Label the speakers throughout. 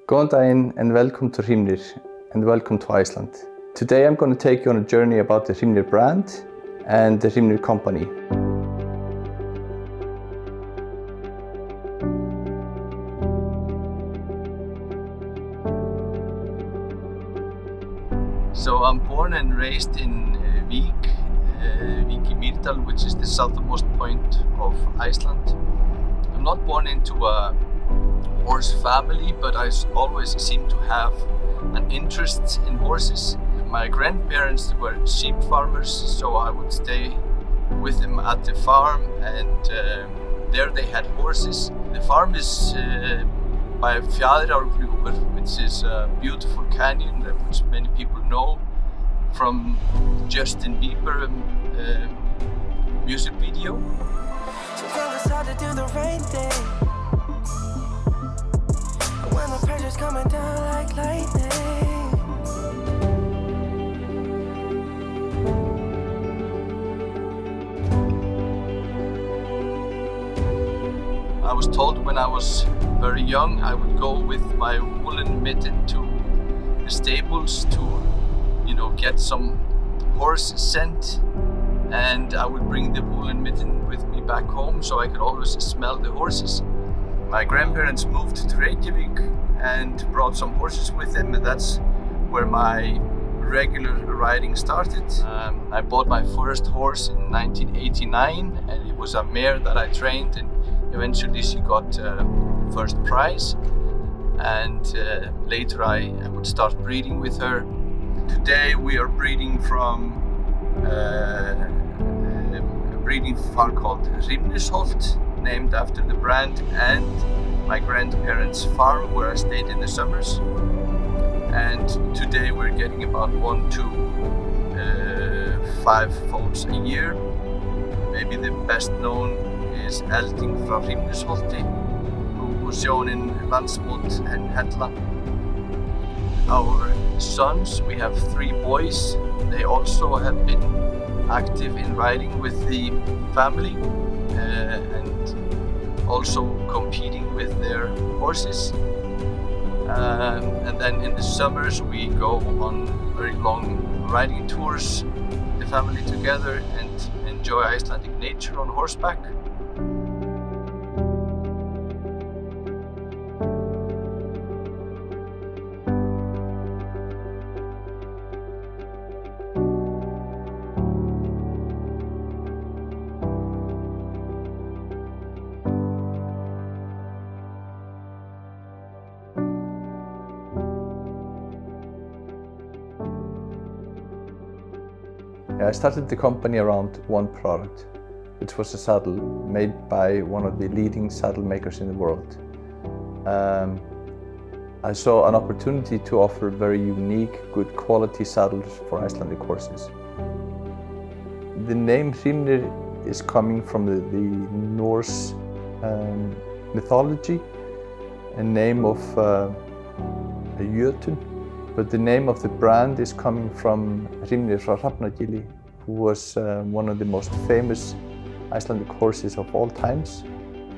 Speaker 1: Góðan daginn and welcome to Hrímnir and welcome to Iceland. Today I'm going to take you on a journey about the Hrímnir brand and the Hrímnir company. So I'm born and raised in Vík í Mýrdal, which is the southernmost point of Iceland. I'm not born into a horse family, but I always seem to have an interest in horses. My grandparents were sheep farmers, so I would stay with them at the farm, and there they had horses. The farm is by Fjaðrárgljúfur, which is a beautiful canyon which many people know from Justin Bieber music video.
Speaker 2: Sometimes it's hard to do the right thing when the pressure's coming down like lightning.
Speaker 1: I was told when I was very young I would go with my woolen mitten to the stables to, get some horse scent, and I would bring the woolen mitten with me back home so I could always smell the horses. My grandparents moved to Reykjavík and brought some horses with them, and that's where my regular riding started. I bought my first horse in 1989, and it was a mare that I trained, and eventually she got first prize, and later I would start breeding with her. Today we are breeding from a breeding farm called Hrímnisholt, named after the brand and my grandparents' farm where I stayed in the summers. And today we're getting about 1 to 5 foals a year. Maybe the best known is Elding frá Hrímnisholti, who was shown in Landsmót and Hella. Our sons, we have 3 boys. They also have been active in riding with the family and also competing with their horses. And then in the summers we go on very long riding tours, the family together, and enjoy Icelandic nature on horseback. I started the company around one product, which was a saddle made by one of the leading saddle makers in the world. I saw an opportunity to offer very unique, good quality saddles for Icelandic horses. The name Hrímnir is coming from the Norse mythology, a name of a jötun. But the name of the brand is coming from Hrímnir frá Hrafnagili, who was one of the most famous Icelandic horses of all times.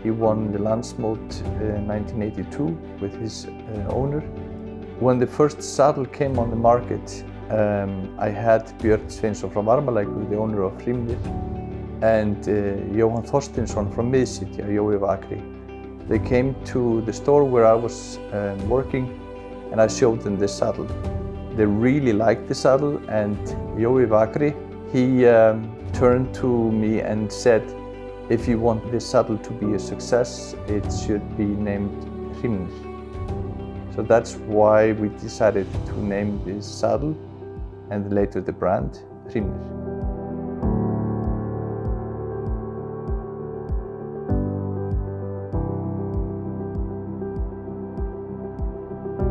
Speaker 1: He won the Landsmót in 1982 with his owner. When the first saddle came on the market, I had Björn Sveinsson from Varmalækur, the owner of Hrímnir, and Jóhann Þorsteinsson from Miðsitja, Jói Vakri. They came to the store where I was working, and I showed them this saddle. They really liked the saddle, and Jói Vakri, he turned to me and said, if you want this saddle to be a success, it should be named Hrímnir. So that's why we decided to name this saddle, and later the brand, Hrímnir.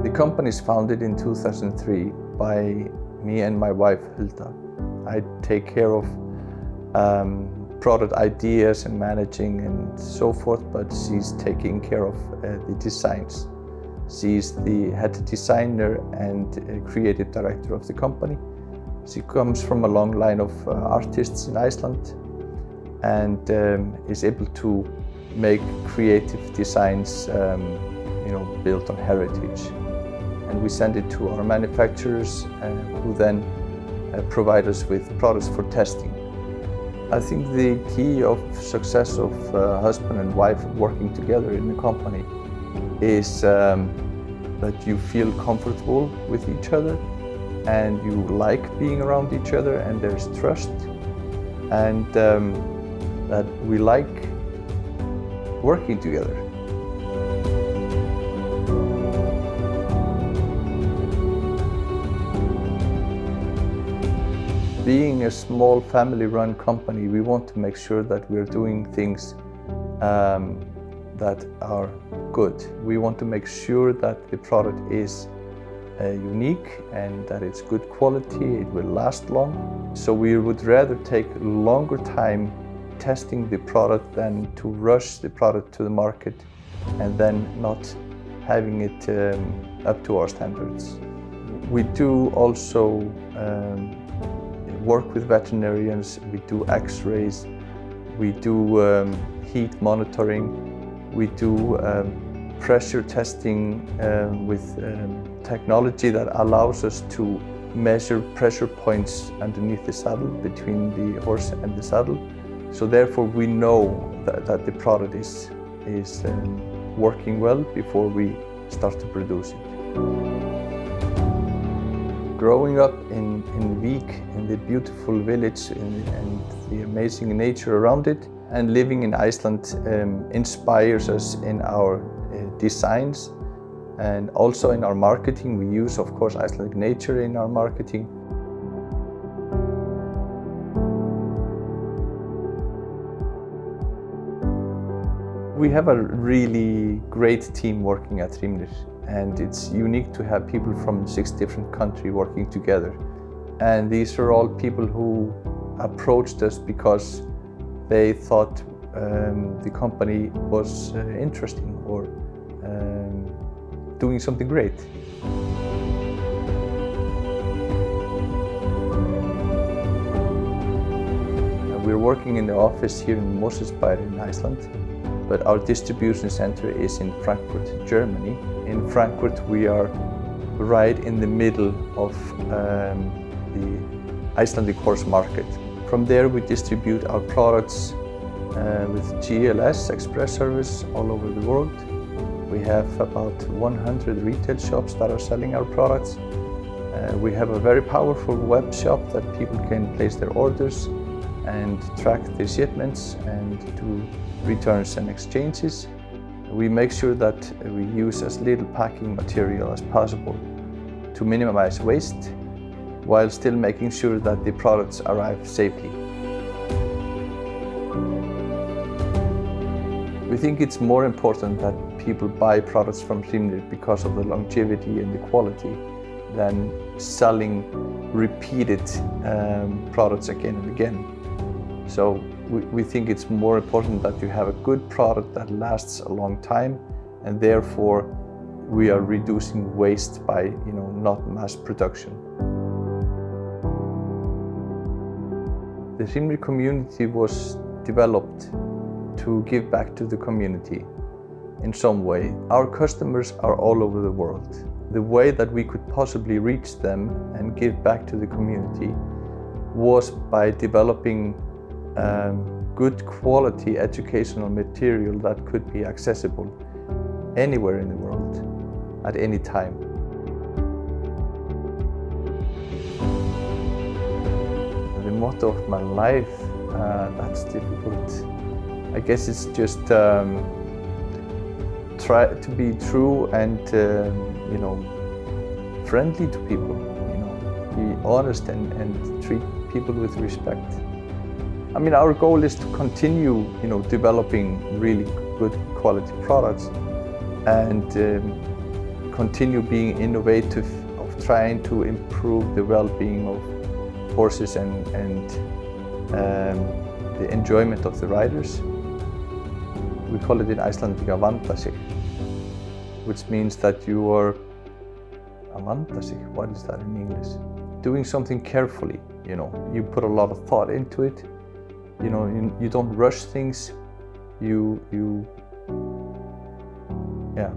Speaker 1: The company is founded in 2003 by me and my wife Hulda. I take care of product ideas and managing and so forth, but she's taking care of the designs. She's the head designer and creative director of the company. She comes from a long line of artists in Iceland and is able to make creative designs built on heritage. and we send it to our manufacturers who then provide us with products for testing. I think the key of success of husband and wife working together in the company is that you feel comfortable with each other and you like being around each other, and there's trust, and that we like working together. Being a small family-run company, we want to make sure that we're doing things that are good. We want to make sure that the product is unique and that it's good quality, it will last long. So we would rather take longer time testing the product than to rush the product to the market and then not having it up to our standards. We do also work with veterinarians, we do x-rays, we do heat monitoring, we do pressure testing with technology that allows us to measure pressure points underneath the saddle, between the horse and the saddle. So therefore we know that the product is working well before we start to produce it. Growing up in Vík, in the beautiful village and the amazing nature around it, and living in Iceland inspires us in our designs and also in our marketing. We use, of course, Icelandic nature in our marketing. We have a really great team working at Hrimnir, and it's unique to have people from 6 different countries working together. And these are all people who approached us because they thought the company was interesting or doing something great. We're working in the office here in Mosfellsbær in Iceland, but our distribution center is in Frankfurt, Germany. In Frankfurt, we are right in the middle of the Icelandic horse market. From there, we distribute our products with GLS Express service all over the world. We have about 100 retail shops that are selling our products. We have a very powerful web shop that people can place their orders and track their shipments and do returns and exchanges. We make sure that we use as little packing material as possible to minimize waste, while still making sure that the products arrive safely. We think it's more important that people buy products from Hrimnir because of the longevity and the quality than selling repeated products again and again. So we think it's more important that you have a good product that lasts a long time, and therefore we are reducing waste by not mass production. The Hrimnir community was developed to give back to the community in some way. Our customers are all over the world. The way that we could possibly reach them and give back to the community was by developing good quality educational material that could be accessible anywhere in the world at any time. The motto of my life, that's difficult. I guess it's just try to be true and friendly to people. Be honest and treat people with respect. I mean, our goal is to continue, developing really good quality products and continue being innovative of trying to improve the well-being of horses and the enjoyment of the riders. We call it in Icelandic að vanda sig, which means that you are að vanda sig. What is that in English? Doing something carefully. You put a lot of thought into it. You don't rush things. Yeah.